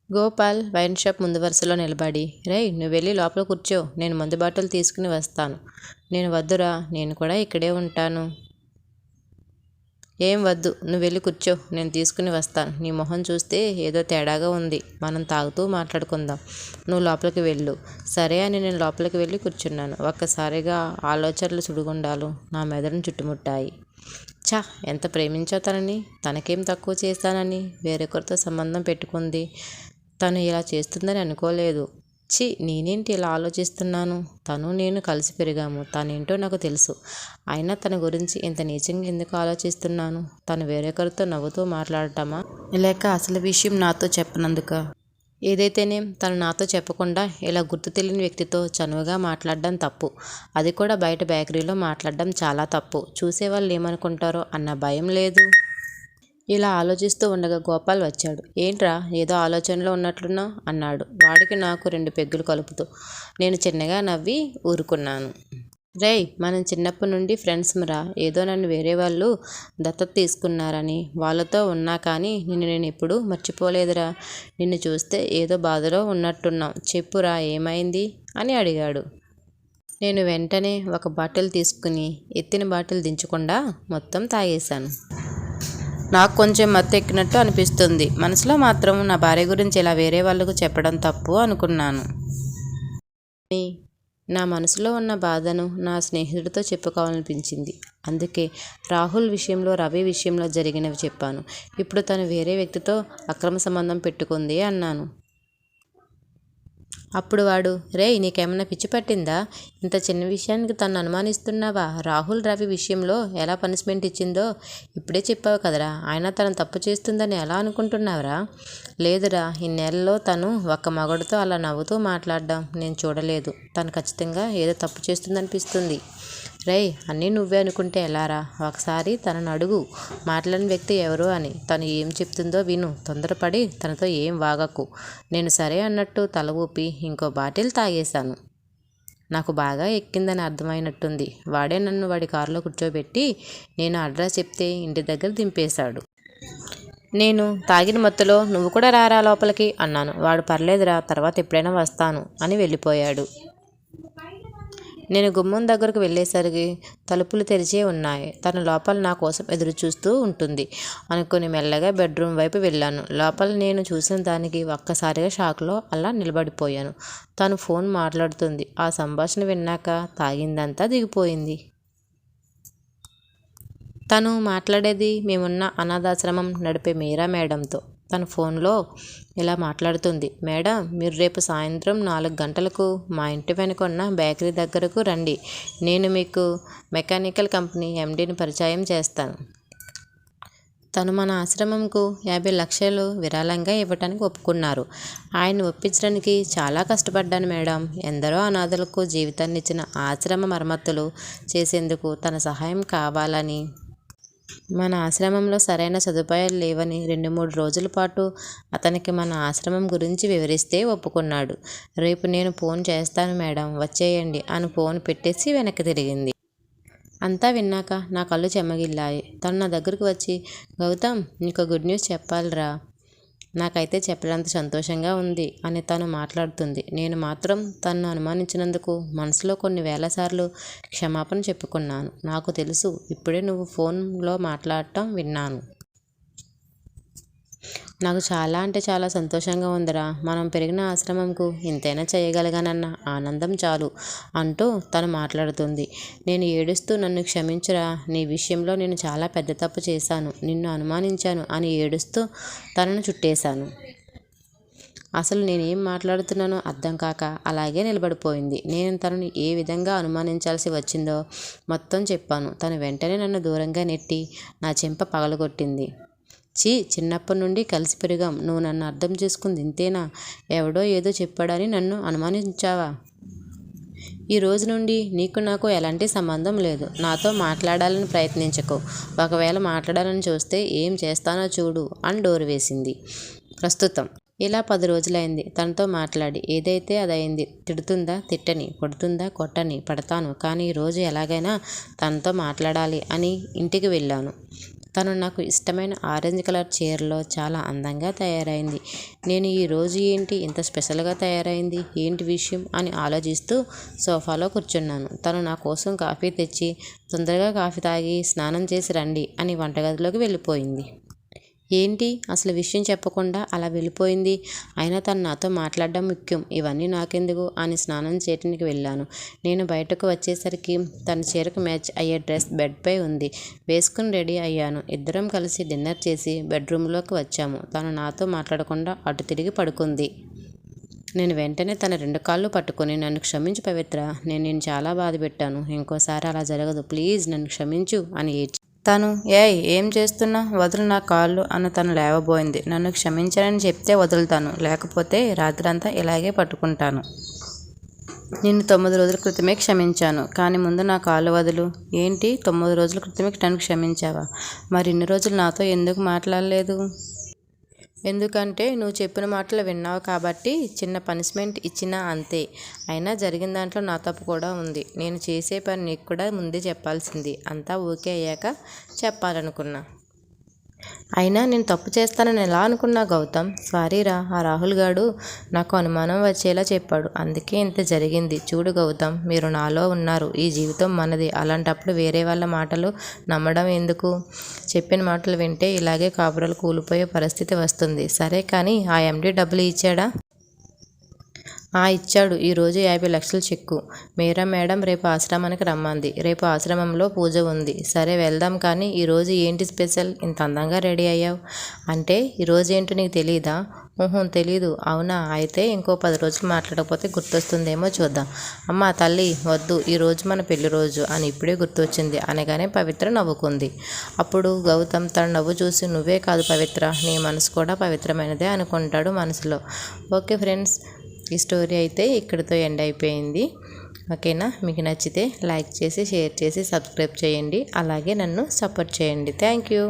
Gopal wine shop ముందు వరుసలో నిలబడి, రేయ్ నువ్వు వెళ్ళి లోపల కూర్చో, నేను మందు బాటలు తీసుకుని వస్తాను. నేను వద్దురా, నేను కూడా ఇక్కడే ఉంటాను. ఏం వద్దు, నువ్వు వెళ్ళి కూర్చో, నేను తీసుకుని వస్తాను. నీ మొహం చూస్తే ఏదో తేడాగా ఉంది. మనం తాగుతూ మాట్లాడుకుందాం. నువ్వు లోపలికి వెళ్ళు. సరే అని నేను లోపలికి వెళ్ళి కూర్చున్నాను. ఒక్కసారిగా ఆలోచనలు సుడిగుండాలు నా మెదడును చుట్టుముట్టాయి. ఛ, ఎంత ప్రేమించావు తనని, తనకేం తక్కువ చేశానని వేరొకరితో సంబంధం పెట్టుకుంది. తను ఇలా చేస్తుందని అనుకోలేదు. ఛీ, నేనేంటి ఇలా ఆలోచిస్తున్నాను. తను నేను కలిసి పెరిగాము. తనేంటో నాకు తెలుసు. అయినా తన గురించి ఇంత నీచంగా ఎందుకు ఆలోచిస్తున్నాను. తను వేరొకరితో నవ్వుతూ మాట్లాడటమా, లేక అసలు విషయం నాతో చెప్పనందుక? ఏదైతేనేం తను నాతో చెప్పకుండా ఇలా గుర్తు తెలియని వ్యక్తితో చనువుగా మాట్లాడడం తప్పు. అది కూడా బయట బేకరీలో మాట్లాడడం చాలా తప్పు. చూసేవాళ్ళు ఏమనుకుంటారో అన్న భయం లేదు. ఇలా ఆలోచిస్తూ ఉండగా గోపాల్ వచ్చాడు. ఏంట్రా, ఏదో ఆలోచనలో ఉన్నట్లున్నావు అన్నాడు వాడికి నాకు 2 పెగ్గులు కలుపుతూ. నేను చిన్నగా నవ్వి ఊరుకున్నాను. రేయ్, మనం చిన్నప్పటి నుండి ఫ్రెండ్స్రా. ఏదో నన్ను వేరే వాళ్ళు దత్తత తీసుకున్నారని వాళ్ళతో ఉన్నా కానీ నిన్ను నేను ఎప్పుడూ మర్చిపోలేదురా. నిన్ను చూస్తే ఏదో బాధలో ఉన్నట్టున్నావు. చెప్పురా, ఏమైంది అని అడిగాడు. నేను వెంటనే ఒక బాటిల్ తీసుకుని ఎత్తిన బాటిల్ దించకుండా మొత్తం తాగేశాను. నాకు కొంచెం మత్తు ఎక్కినట్టు అనిపిస్తుంది. మనసులో మాత్రం నా భార్య గురించి ఇలా వేరే వాళ్ళకు చెప్పడం తప్పు అనుకున్నాను. నా మనసులో ఉన్న బాధను నా స్నేహితుడితో చెప్పుకోవాలనిపించింది. అందుకే రాహుల్ విషయంలో, రవి విషయంలో జరిగినవి చెప్పాను. ఇప్పుడు తను వేరే వ్యక్తితో అక్రమ సంబంధం పెట్టుకుంది అన్నాను. అప్పుడు వాడు, రేయ్ నీకేమన్నా పిచ్చి పట్టిందా? ఇంత చిన్న విషయానికి తను అనుమానిస్తున్నావా? రాహుల్ రవి విషయంలో ఎలా పనిష్మెంట్ ఇచ్చిందో ఇప్పుడే చెప్పావు కదరా. ఆయన తను తప్పు చేస్తుందని ఎలా అనుకుంటున్నావురా? లేదురా, ఇన్నేళ్లలో తను ఒక్క మగడితో అలా నవ్వుతూ మాట్లాడడం నేను చూడలేదు. తను ఖచ్చితంగా ఏదో తప్పు చేస్తుందనిపిస్తుంది. రేయ్, అన్నీ నువ్వే అనుకుంటే ఎలారా? ఒకసారి తనను అడుగు, మాట్లాడిన వ్యక్తి ఎవరు అని. తను ఏం చెప్తుందో విను. తొందరపడి తనతో ఏం వాగకు. నేను సరే అన్నట్టు తల ఊపి ఇంకో బాటిల్ తాగేశాను. నాకు బాగా ఎక్కిందని అర్థమైనట్టుంది. వాడే నన్ను వాడి కారులో కూర్చోబెట్టి నేను అడ్రస్ చెప్తే ఇంటి దగ్గర దింపేశాడు. నేను తాగిన మత్తులో నువ్వు కూడా రారా లోపలికి అన్నాను. వాడు పర్లేదురా, తర్వాత ఎప్పుడైనా వస్తాను అని వెళ్ళిపోయాడు. నేను గుమ్మం దగ్గరకు వెళ్ళేసరికి తలుపులు తెరిచే ఉన్నాయి. తను లోపల నా కోసం ఎదురు చూస్తూ ఉంటుంది అనుకుని మెల్లగా బెడ్రూమ్ వైపు వెళ్ళాను. లోపల నేను చూసిన దానికి ఒక్కసారిగా షాక్లో అలా నిలబడిపోయాను. తను ఫోన్ మాట్లాడుతుంది. ఆ సంభాషణ విన్నాక తాగిందంతా దిగిపోయింది. తను మాట్లాడేది మేమున్న అనాథాశ్రమం నడిపే మీరా మేడంతో. తన ఫోన్లో ఇలా మాట్లాడుతుంది. మేడం, మీరు రేపు సాయంత్రం 4 గంటలకు మా ఇంటి వెనుక ఉన్న బేకరీ దగ్గరకు రండి. నేను మీకు మెకానికల్ కంపెనీ ఎండీని పరిచయం చేస్తాను. తను మన ఆశ్రమంకు 50 లక్షలు విరాళంగా ఇవ్వటానికి ఒప్పుకున్నారు. ఆయన ఒప్పించడానికి చాలా కష్టపడ్డాను మేడం. ఎందరో అనాథలకు జీవితాన్ని ఇచ్చిన ఆశ్రమ మరమ్మతులు చేసేందుకు తన సహాయం కావాలని. మన ఆశ్రమంలో సరైన సదుపాయాలు లేవని 2-3 రోజుల పాటు అతనికి మన ఆశ్రమం గురించి వివరిస్తే ఒప్పుకున్నాడు. రేపు నేను ఫోన్ చేస్తాను మేడం, వచ్చేయండి అని ఫోన్ పెట్టేసి వెనక్కి తిరిగింది. అంతా విన్నాక నా కళ్ళు చెమ్మగిల్లాయి. తను నా దగ్గరకు వచ్చి, గౌతమ్, నీకు గుడ్ న్యూస్ చెప్పాలిరా. నాకైతే చెప్పడంత సంతోషంగా ఉంది అని తను మాట్లాడుతుంది. నేను మాత్రం తనను అనుమానించినందుకు మనసులో కొన్ని వేల సార్లు క్షమాపణ చెప్పుకున్నాను. నాకు తెలుసు, ఇప్పుడే నువ్వు ఫోన్లో మాట్లాడటం విన్నాను. నాకు చాలా అంటే చాలా సంతోషంగా ఉందిరా. మనం పెరిగిన ఆశ్రమంకు ఇంతైనా చేయగలిగానన్న ఆనందం చాలు అంటూ తను మాట్లాడుతుంది. నేను ఏడుస్తూ, నన్ను క్షమించురా, నీ విషయంలో నేను చాలా పెద్ద తప్పు చేశాను, నిన్ను అనుమానించాను అని ఏడుస్తూ తనను చుట్టేశాను. అసలు నేనేం మాట్లాడుతున్నానో అర్థం కాక అలాగే నిలబడిపోయింది. నేను తనను ఏ విధంగా అనుమానించాల్సి వచ్చిందో మొత్తం చెప్పాను. తను వెంటనే నన్ను దూరంగా నెట్టి నా చెంప పగలగొట్టింది. ఛీ, చిన్నప్పటి నుండి కలిసి పెరిగాం. నువ్వు నన్ను అర్థం చేసుకుంది ఇంతేనా? ఎవడో ఏదో చెప్పాడని నన్ను అనుమానించావా? ఈ రోజు నుండి నీకు నాకు ఎలాంటి సంబంధం లేదు. నాతో మాట్లాడాలని ప్రయత్నించకు. ఒకవేళ మాట్లాడాలని చూస్తే ఏం చేస్తానో చూడు అని డోర్ వేసింది. ప్రస్తుతం ఇలా 10 రోజులైంది తనతో మాట్లాడి. ఏదైతే అదైంది. తిడుతుందా తిట్టని, కొడుతుందా కొట్టని, పడతాను. కానీ ఈరోజు ఎలాగైనా తనతో మాట్లాడాలి అని ఇంటికి వెళ్ళాను. తను నాకు ఇష్టమైన ఆరెంజ్ కలర్ చీరలో చాలా అందంగా తయారైంది. నేను ఈరోజు ఏంటి ఇంత స్పెషల్గా తయారైంది, ఏంటి విషయం అని ఆలోచిస్తూ సోఫాలో కూర్చున్నాను. తను నా కోసం కాఫీ తెచ్చి తొందరగా కాఫీ తాగి స్నానం చేసి రండి అని వంటగదిలోకి వెళ్ళిపోయింది. ఏంటి అసలు విషయం చెప్పకుండా అలా వెళ్ళిపోయింది? అయినా తను నాతో మాట్లాడడం ముఖ్యం, ఇవన్నీ నాకెందుకు అని స్నానం చేయడానికి వెళ్ళాను. నేను బయటకు వచ్చేసరికి తన చీరకు మ్యాచ్ అయ్యే డ్రెస్ బెడ్పై ఉంది. వేసుకుని రెడీ అయ్యాను. ఇద్దరం కలిసి డిన్నర్ చేసి బెడ్రూమ్లోకి వచ్చాము. తను నాతో మాట్లాడకుండా అటు తిరిగి పడుకుంది. నేను వెంటనే తన 2 కాళ్ళు పట్టుకొని, నన్ను క్షమించు పవిత్ర, నేను నిన్ను చాలా బాధ పెట్టాను, ఇంకోసారి అలా జరగదు, ప్లీజ్ నన్ను క్షమించు అని ఏడ్చి తను ఏం చేస్తున్నా, వదులు నా కాళ్ళు అన్న తను లేవబోయింది. నన్ను క్షమించానని చెప్తే వదులుతాను, లేకపోతే రాత్రంతా ఇలాగే పట్టుకుంటాను. నిన్ను 9 రోజుల క్రితమే క్షమించాను, కానీ ముందు నా కాళ్ళు వదులు. ఏంటి 9 రోజుల క్రితమే నన్ను క్షమించావా? మరి ఇన్ని రోజులు నాతో ఎందుకు మాట్లాడలేదు? ఎందుకంటే నువ్వు చెప్పిన మాటలు విన్నావు కాబట్టి చిన్న పనిష్మెంట్ ఇచ్చినా అంతే. అయినా జరిగిన దాంట్లో నా తప్పు కూడా ఉంది. నేను చేసే పని నీకు కూడా ముందే చెప్పాల్సింది. అంతా ఓకే అయ్యాక చెప్పాలనుకున్నా. అయినా నేను తప్పు చేస్తానని ఎలా అనుకున్నా గౌతమ్? సారీరా, ఆ రాహుల్ గాడు నాకు అనుమానం వచ్చేలా చెప్పాడు, అందుకే ఇంత జరిగింది. చూడు గౌతమ్, మీరు నాలో ఉన్నారు, ఈ జీవితం మనది. అలాంటప్పుడు వేరే వాళ్ళ మాటలు నమ్మడం ఎందుకు? చెప్పిన మాటలు వింటే ఇలాగే కాపురాలు కూలిపోయే పరిస్థితి వస్తుంది. సరే కానీ ఆ ఎండి డబ్బులు ఇచ్చాడా? ఇచ్చాడు. ఈరోజు 50 లక్షల చెక్కు. మీరా మేడం రేపు ఆశ్రమానికి రమ్మంది. రేపు ఆశ్రమంలో పూజ ఉంది. సరే వెళ్దాం, కానీ ఈరోజు ఏంటి స్పెషల్? ఇంత అందంగా రెడీ అయ్యావు అంటే ఈరోజు ఏంటో నీకు తెలీదా? తెలీదు. అవునా? అయితే ఇంకో 10 రోజులు మాట్లాడకపోతే గుర్తొస్తుందేమో చూద్దాం. అమ్మా తల్లి వద్దు, ఈరోజు మన పెళ్లి రోజు అని ఇప్పుడే గుర్తొచ్చింది అనగానే పవిత్ర నవ్వుకుంది. అప్పుడు గౌతమ్ తన నవ్వు చూసి నువ్వే కాదు పవిత్ర, నీ మనసు కూడా పవిత్రమైనదే అనుకుంటాడు మనసులో. ఓకే ఫ్రెండ్స్, ఈ స్టోరీ అయితే ఇక్కడితో ఎండ్ అయిపోయింది. ఓకేనా? మీకు నచ్చితే లైక్ చేసి, షేర్ చేసి, సబ్స్క్రైబ్ చేయండి. అలాగే నన్ను సపోర్ట్ చేయండి. Thank you.